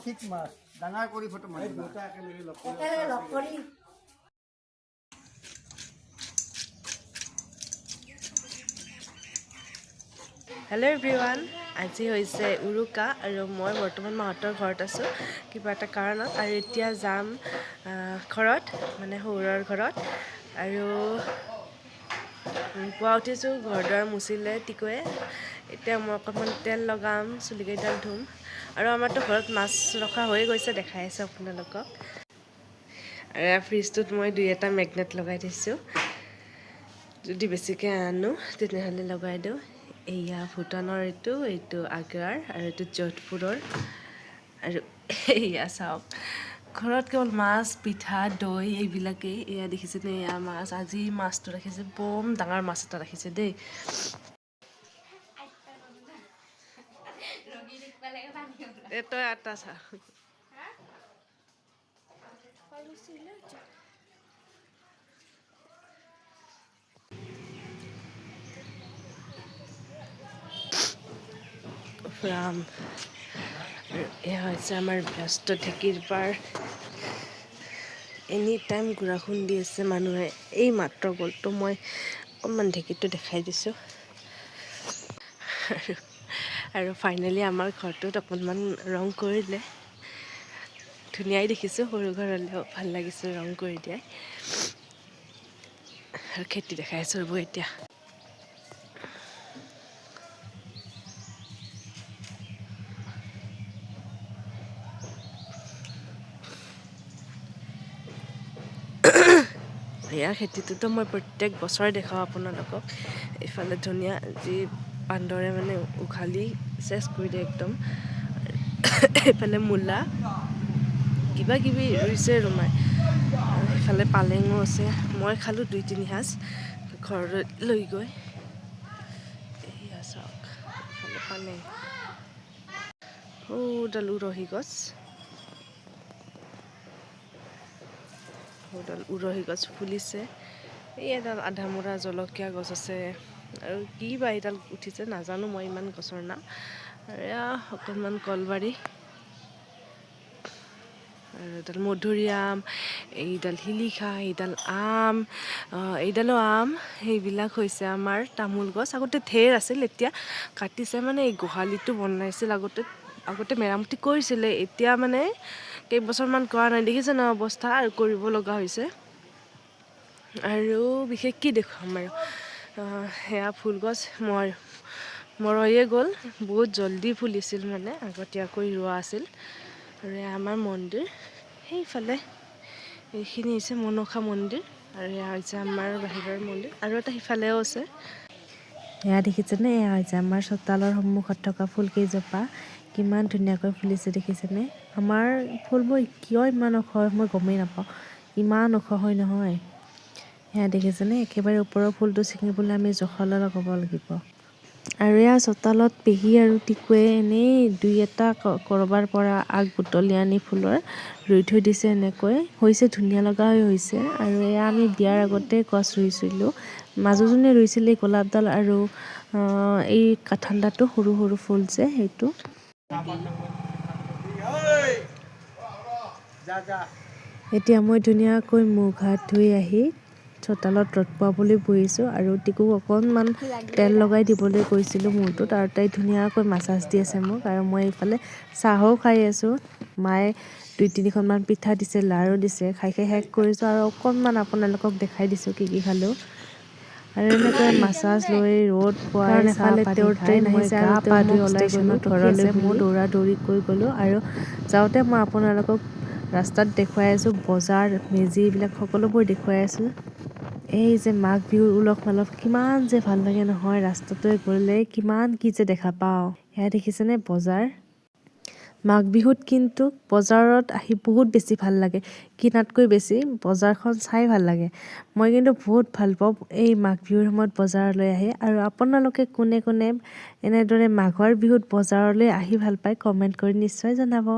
ঠিক মাছ ডাঙৰ কৰি ফটো মাৰি দুটা একেলগে লগ কৰি হেল্ল' এভৰিৱান, আজি হৈছে উৰুকা আৰু মই বৰ্তমান মাহঁতৰ ঘৰত আছোঁ কিবা এটা কাৰণত। আৰু এতিয়া যাম ঘৰত, মানে শহুৰৰ ঘৰত। আৰু পুৱা উঠিছোঁ, ঘৰ দুৱাৰ মুচিলে টিকুৱে। এতিয়া মই অকণমান তেল লগাম, চুলিকেইডাল ধুম। আৰু আমাৰতো ঘৰত মাছ ৰখা হৈয়ে গৈছে, দেখাই আছোঁ আপোনালোকক। আৰু ফ্ৰিজটোত মই 2-এটা মেগনেট লগাই থৈছোঁ, যদি বেছিকৈ আনো তেনেহ'লে লগাই দিওঁ। এয়া ভূটানৰ, এইটো আগ্ৰাৰ, আৰু এইটো যোধপুৰৰ। আৰু এয়া চাওক, ঘৰত কেৱল মাছ, পিঠা, দৈ এইবিলাকেই। এয়া দেখিছেনে, এয়া মাছ। আজি মাছটো ৰাখিছে, বম ডাঙৰ মাছ এটা ৰাখিছে দেই। তই এটা চা। ৰাম, এয়া হৈছে আমাৰ ব্যস্ত ঢেঁকীৰ পাৰ। এনি টাইম গুড়া খুন্দি আছে মানুহে। এই মাত্ৰ গ'লতো, মই অকণমান ঢেঁকীটো দেখাই দিছোঁ। আৰু ফাইনেলি আমাৰ ঘৰটোত অকণমান ৰং কৰিলে। ধুনীয়াই দেখিছোঁ, সৰু ঘৰ হ'লেও ভাল লাগিছে ৰং কৰি দিয়াই। আৰু খেতি দেখাই আছোঁ ৰ'ব এতিয়া। এয়া খেতিটোতো মই প্ৰত্যেক বছৰে দেখাওঁ আপোনালোকক। এইফালে ধুনীয়া, যি বান্দৰে মানে উঘালি চেচ কৰি দিয়ে একদম। এইফালে মূলা, কিবা কিবি ৰুইছে আৰু মায়ে। আৰু সেইফালে পালেঙো আছে। মই খালোঁ 2-3 সাঁজ ঘৰলৈ লৈ গৈ। এয়া চাওক, এইফালে পালেং, সৌডাল উৰহি গছ, সৌডাল উৰহি গছ ফুলিছে। এই এডাল আধামৰা জলকীয়া গছ আছে। আৰু কি বা এইডাল উঠিছে নাজানো মই ইমান গছৰ নাম। আৰু এয়া অকণমান কলবাৰী, আৰু এডাল মধুৰিআম, এইডাল শিলিখা, এইডাল আম, এইডালো আম। সেইবিলাক হৈছে আমাৰ তামোল গছ। আগতে ঢেৰ আছিল, এতিয়া কাটিছে। মানে এই গোহালিটো বনাইছিল আগতে মেৰামতি কৰিছিলে, এতিয়া মানে কেইবছৰমান কৰা নাই। দেখিছে ন অৱস্থা, আৰু কৰিব লগা হৈছে। আৰু বিশেষ কি দেখুৱাম আৰু, সেয়া ফুলগছ মৰহিয়ে গ'ল। বহুত জলদি ফুলিছিল, মানে আগতীয়াকৈ ৰোৱা আছিল। আৰু এয়া আমাৰ মন্দিৰ, সেইফালে এইখিনি হৈছে মনসা মন্দিৰ। আৰু এয়া হৈছে আমাৰ বাহিৰৰ মন্দিৰ, আৰু এটা সিফালেও আছে। এয়া দেখিছেনে, এয়া হৈছে আমাৰ চোতালৰ সন্মুখত থকা ফুলকেইজোপা। কিমান ধুনীয়াকৈ ফুলিছে দেখিছেনে। আমাৰ ফুলবোৰ কিয় ইমান ওখ হয় মই গমেই নাপাওঁ, ইমান ওখ হয় নহয়। এয়া দেখিছেনে, একেবাৰে ওপৰৰ ফুলটো ছিঙিবলৈ আমি জখলা লগাব লাগিব। আৰু এয়া চোতালত পেহী আৰু টিকুৱে এনেই 2-এটা ক'ৰবাৰ পৰা আগ বুটলি আনি ফুলৰ ৰুই থৈ দিছে। এনেকৈ হৈছে, ধুনীয়া লগা হৈছে। আৰু এয়া আমি বিয়াৰ আগতে গছ ৰুইছিলোঁ। মাজুজনীয়ে ৰুইছিলে গোলাপডাল, আৰু এই ঠাণ্ডাটো সৰু সৰু ফুল যে সেইটো। এতিয়া মই ধুনীয়াকৈ মুখ হাত ধুই আহি চোতালত ৰ'দ পোৱাবলৈ বহিছোঁ। আৰু টিকুক অকণমান তেল লগাই দিবলৈ কৈছিলোঁ মূৰটোত, আৰু তাই ধুনীয়াকৈ মাছাজ দি আছে মোক। আৰু মই এইফালে চাহো খাই আছোঁ। মায়ে 2-3খনমান পিঠা দিছে, লাড়ু দিছে, খাই শেষ কৰিছোঁ। আৰু অকণমান আপোনালোকক দেখাই দিছোঁ কি কি খালোঁ। আৰু এনেকৈ মাছাজ লৈ ৰ'দ পোৱাই চাহ পানী খাই মই গা পা ধুই ওলাই গ'লোঁ ঘৰলৈ। মই দৌৰা-দৌৰিকৈ গ'লোঁ। আৰু যাওঁতে মই আপোনালোকক ৰাস্তাত দেখুৱাই আছোঁ, বজাৰ, মেজি এইবিলাক সকলোবোৰ দেখুৱাই আছোঁ। এই যে মাঘ বিহুৰ উলহ মালহ, কিমান যে ভাল লাগে নহয়। ৰাস্তাটোৱে গ'লে কিমান কি যে দেখা পাওঁ। এয়া দেখিছেনে বজাৰ। মাঘ বিহুত কিন্তু বজাৰত আহি বহুত বেছি ভাল লাগে, কিনাতকৈ বেছি বজাৰখন চাই ভাল লাগে। মই কিন্তু বহুত ভাল পাওঁ এই মাঘ বিহুৰ সময়ত বজাৰলৈ আহি। আৰু আপোনালোকে কোনে কোনে এনেদৰে মাঘৰ বিহুত বজাৰলৈ আহি ভাল পায়, কমেণ্ট কৰি নিশ্চয় জনাব।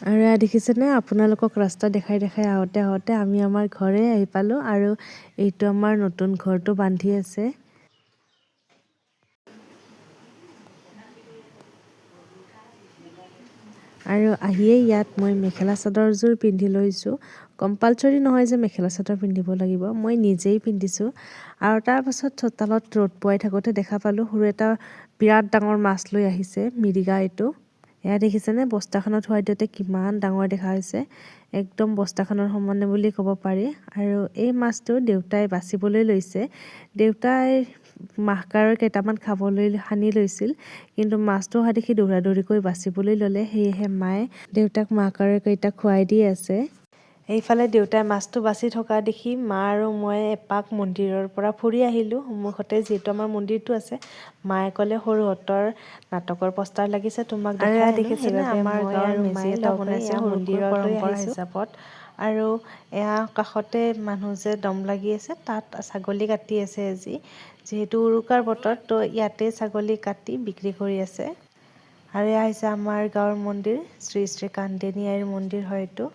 আৰু এয়া দেখিছেনে আপোনালোকক ৰাস্তা দেখাই দেখাই আহোঁতে আমি আমাৰ ঘৰে আহি পালোঁ আৰু এইটো আমাৰ নতুন ঘৰটো বান্ধি আছে। আৰু আহিয়েই ইয়াত মই মেখেলা চাদৰযোৰ পিন্ধি লৈছোঁ। কম্পালচৰি নহয় যে মেখেলা চাদৰ পিন্ধিব লাগিব, মই নিজেই পিন্ধিছোঁ। আৰু তাৰপাছত চোতালত ৰ'দ পোৱাই থাকোঁতে দেখা পালোঁ সৰু এটা বিৰাট ডাঙৰ মাছ লৈ আহিছে, মিৰিকা এইটো। এয়া দেখিছেনে বস্তাখনত থোৱাই দিওঁতে কিমান ডাঙৰ দেখা হৈছে, একদম বস্তাখনৰ সমানে বুলি ক'ব পাৰি। আৰু এই মাছটো দেউতাই বাচিবলৈ লৈছে। দেউতাই মাহকাৰৰ কেইটামান খাবলৈ সানি লৈছিল, কিন্তু মাছটো অহা দেখি দৌৰা দৌৰিকৈ বাচিবলৈ ল'লে, সেয়েহে মায়ে দেউতাক মাহকাৰৰ কেইটা খুৱাই দি আছে। এইফালে দেউতাই মাছটো বাচি থকা দেখি মা আৰু মই এপাক মন্দিৰৰ পৰা ফুৰি আহিলোঁ। সন্মুখতে যিহেতু আমাৰ মন্দিৰটো আছে, মায়ে ক'লে সৰুহঁতৰ নাটকৰ পোষ্টাৰ লাগিছে, তোমাক দেখাই দেখিছেনে আমাৰ গাঁৱৰ মেজি এটা বনাইছে মন্দিৰৰ পৰম্পৰা হিচাপত। আৰু এয়া কাষতে মানুহ যে দম লাগি আছে, তাত ছাগলী কাটি আছে আজি, যিহেতু উৰুকাৰ বতৰ, তো ইয়াতে ছাগলী কাটি বিক্ৰী কৰি আছে। আৰু এয়া হৈছে আমাৰ গাঁৱৰ মন্দিৰ, শ্ৰী শ্ৰী কান্তেনী আইৰ মন্দিৰ হয় এইটো।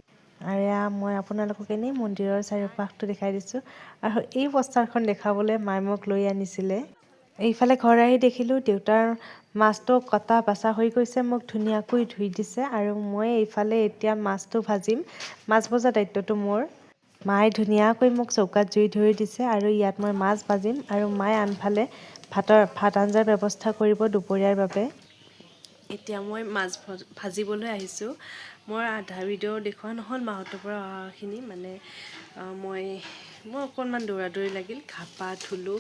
আৰু এয়া মই আপোনালোকক এনেই মন্দিৰৰ চাৰিওপাশটো দেখাই দিছোঁ। আৰু এই পোষ্টাৰখন দেখাবলৈ মায়ে মোক লৈ আনিছিলে। এইফালে ঘৰ আহি দেখিলোঁ দেউতাৰ মাছটো কটা বাছা হৈ গৈছে, মোক ধুনীয়াকৈ ধুই দিছে। আৰু মই এইফালে এতিয়া মাছটো ভাজিম, মাছ ভজা দায়িত্বটো মোৰ। মায়ে ধুনীয়াকৈ মোক চৌকাত জুই ধৰি দিছে আৰু ইয়াত মই মাছ ভাজিম আৰু মায়ে আনফালে ভাত আঞ্জাৰ ব্যৱস্থা কৰিব দুপৰীয়াৰ বাবে। এতিয়া মই মাছ ভাজিবলৈ আহিছোঁ। মই আধা ভিডিঅ' দেখুওৱা নহ'ল মাহঁতৰ পৰা অহাখিনি, মানে মই অকণমান দৌৰা দৌৰি লাগিল, ঘা পা ধুলোঁ।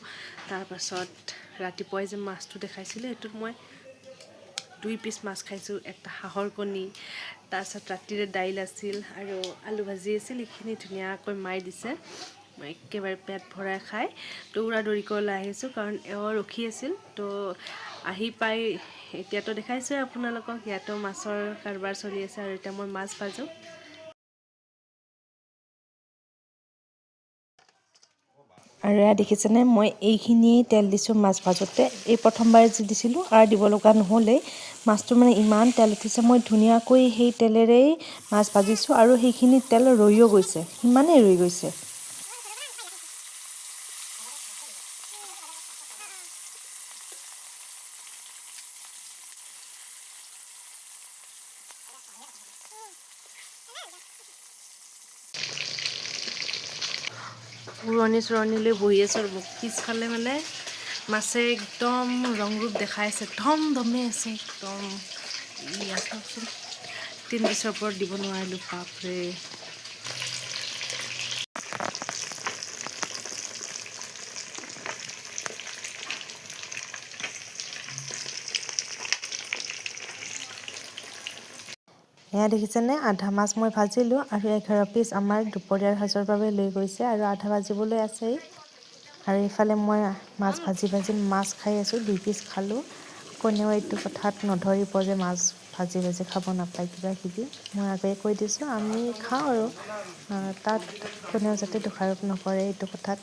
তাৰপাছত ৰাতিপুৱাই যে মাছটো দেখাইছিলোঁ, সেইটোত মই 2 পিচ মাছ খাইছোঁ, এটা হাঁহৰ কণী, তাৰপিছত ৰাতিৰে দাইল আছিল আৰু আলু ভাজি আছিল। এইখিনি ধুনীয়াকৈ মায়ে দিছে, মই একেবাৰে পেট ভৰাই খাই দৌৰা দৌৰিকৈ ওলাই আহিছোঁ, কাৰণ এওঁ ৰখি আছিল। তো আহি পাই এতিয়াতো দেখাইছোঁৱে আপোনালোকক, ইয়াতো মাছৰ কাৰবাৰ চলি আছে আৰু এতিয়া মই মাছ ভাজোঁ। আৰু এয়া দেখিছেনে মই এইখিনিয়েই তেল দিছোঁ মাছ ভাজোঁতে, এই প্ৰথমবাৰ যি দিছিলোঁ আৰু দিব লগা নহ'লেই। মাছটো মানে ইমান তেল উঠিছে, মই ধুনীয়াকৈ সেই তেলেৰেই মাছ ভাজিছোঁ আৰু সেইখিনি তেল ৰৈও গৈছে, সিমানেই ৰৈ গৈছে। পুৰণি চুৰণিলৈ বহি আছোঁ, পিছফালে মানে মাছে একদম ৰং ৰূপ দেখাই আছে, ধমধমে আছে একদম। ইয়াত চাওকচোন, 3 পিছৰ ওপৰত দিব নোৱাৰিলোঁ, বাপৰে। এয়া দেখিছেনে আধা মাছ মই ভাজিলোঁ আৰু 11 পিচ আমাৰ দুপৰীয়াৰ সাজৰ বাবে লৈ গৈছে আৰু আধা ভাজিবলৈ আছেই। আৰু এইফালে মই মাছ ভাজি ভাজি মাছ খাই আছোঁ, 2 পিচ খালোঁ। কোনেও এইটো কথাত নধৰিব যে মাছ ভাজি ভাজি খাব নাপায় কিবা কিবি, মই আগেয়ে কৈ দিছোঁ আমি খাওঁ আৰু তাত কোনেও যাতে দোষাৰোপ নকৰে এইটো কথাত।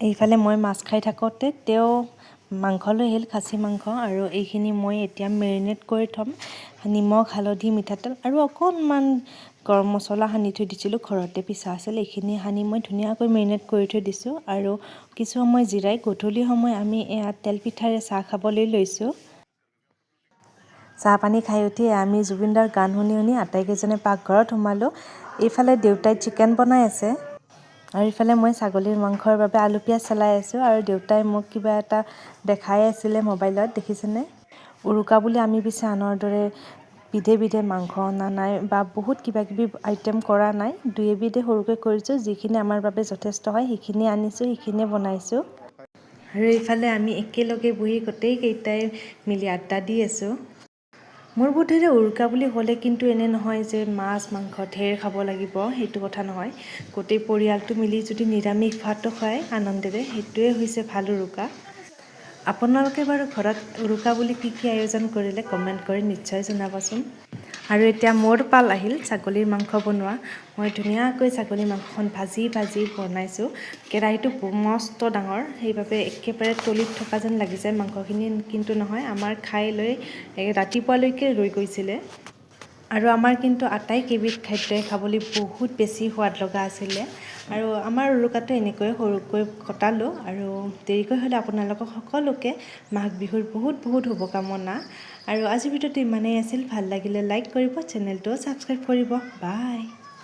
এইফালে মই মাছ খাই থাকোঁতে তেওঁ মাংস লৈ আহিল, খাচী মাংস, আৰু এইখিনি মই এতিয়া মেৰিনেট কৰি থ'ম। নিমখ, হালধি, মিঠাতেল আৰু অকণমান গৰম মছলা সানি থৈ দিছিলোঁ, ঘৰতে পিছা আছিল, এইখিনি সানি মই ধুনীয়াকৈ মেৰিনেট কৰি থৈ দিছোঁ। আৰু কিছু সময় জিৰাই গধূলি সময় আমি এয়া তেল পিঠাৰে চাহ খাবলৈ লৈছোঁ। চাহ পানী খাই উঠি আমি জুবিনদাৰ গান শুনি শুনি আটাইকেইজনে পাকঘৰত সোমালোঁ। এইফালে দেউতাই চিকেন বনাই আছে আৰু ইফালে মই ছাগলীৰ মাংসৰ বাবে আলু পিঁয়াজ চলাই আছোঁ। আৰু দেউতাই মোক কিবা এটা দেখাই আছিলে মোবাইলত, দেখিছেনে? উৰুকা বুলি আমি পিছে আনৰ দৰে বিধে বিধে মাংস অনা নাই বা বহুত কিবা কিবি আইটেম কৰা নাই, 2 এবিধে সৰুকৈ কৰিছোঁ, যিখিনি আমাৰ বাবে যথেষ্ট হয় সেইখিনি আনিছোঁ, সেইখিনিয়ে বনাইছোঁ। আৰু এইফালে আমি একেলগে বহি গোটেইকেইটাই মিলি আড্ডা দি আছোঁ। মোৰ বোধেৰে উৰুকা বুলি ক'লে কিন্তু এনে নহয় যে মাছ মাংস ঢেৰ খাব লাগিব, সেইটো কথা নহয়। গোটেই পৰিয়ালটো মিলি যদি নিৰামিষ ভাতো খায় আনন্দেৰে, সেইটোৱে হৈছে ভাল উৰুকা। আপোনালোকে বাৰু ঘৰত উৰুকা বুলি কি কি আয়োজন কৰিলে কমেণ্ট কৰি নিশ্চয় জনাবচোন। আৰু এতিয়া মোৰ পাল আহিল ছাগলীৰ মাংস বনোৱা। মই ধুনীয়াকৈ ছাগলী মাংসখন ভাজি বনাইছোঁ। কেৰাহীটো মস্ত ডাঙৰ, সেইবাবে একেবাৰে তলিত থকা যেন লাগিছে মাংসখিনি, কিন্তু নহয়, আমাৰ খাই লৈ ৰাতিপুৱালৈকে ৰৈ গৈছিলে। আৰু আমাৰ কিন্তু আটাইকেইবিধ খাদ্যই খাবলৈ বহুত বেছি সোৱাদ লগা আছিলে। আৰু আমাৰ উৰুকাটো এনেকৈ সৰুকৈ কটালোঁ। আৰু দেৰিকৈ হ'লে আপোনালোকক সকলোকে মাঘ বিহুৰ বহুত শুভকামনা। আৰু আজিৰ ভিডিঅ'টো ইমানেই আছিল। ভাল লাগিলে লাইক কৰিব, চেনেলটো ছাবস্ক্ৰাইব কৰিব। বাই।